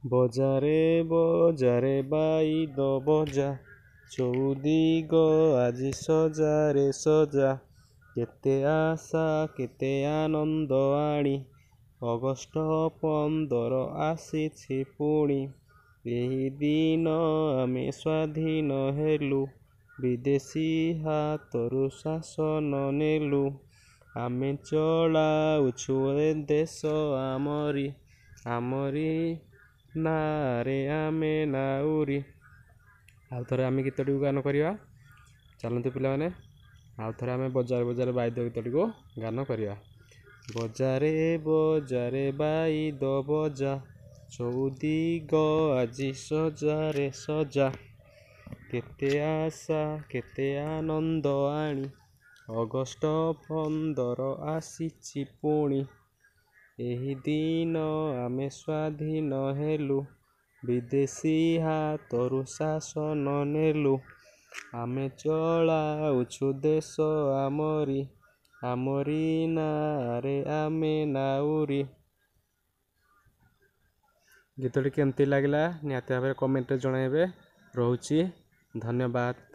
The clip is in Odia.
ବଜାରେ ବଜାରେ ବାଇ ଦ ବଜା, ଚଉଦିଗ ଆଜି ସଜାରେ ସଜା। କେତେ ଆଶା କେତେ ଆନନ୍ଦ ଆଣି, ଅଗଷ୍ଟ 15 ଆସିଛି ପୁଣି। ଏହି ଦିନ ଆମେ ସ୍ୱାଧୀନ ହେଲୁ, ବିଦେଶୀ ହାତରୁ ଶାସନ ନେଲୁ। ଆମେ ଚଳାଉଛୁ ଏ ଦେଶ ଆମରି, ଆମରି ନାଁରେ ଆମେ ନାଉରି। ଆଉ ଥରେ ଆମେ ଗୀତଟିକୁ ଗାନ କରିବା। ଚାଲନ୍ତୁ ପିଲାମାନେ, ଆଉ ଥରେ ଆମେ ବଜାର ବଜାର ବାଇ ଦ ଗୀତଟିକୁ ଗାନ କରିବା। ବଜାରେ ବଜାରେ ବାଇ ଦ ବଜା, ଚଉଦିଗ ଆଜି ସଜାରେ ସଜା। କେତେ ଆଶା କେତେ ଆନନ୍ଦ ଆଣି, ଅଗଷ୍ଟ 15 ଆସିଛି ପୁଣି। ଏହି ଦିନ ଆମେ ସ୍ୱାଧୀନ ହେଲୁ, ବିଦେଶୀ ହାତରୁ ଶାସନ ନେଲୁ। ଆମେ ଚଳାଉଛୁ ଦେଶ ଆମରି, ଆମରି ନାଁରେ ଆମେ ନାଉରି। ଗୀତଟି କେମିତି ଲାଗିଲା ନିହାତି ଭାବରେ କମେଣ୍ଟରେ ଜଣାଇବେ। ରହୁଛି, ଧନ୍ୟବାଦ।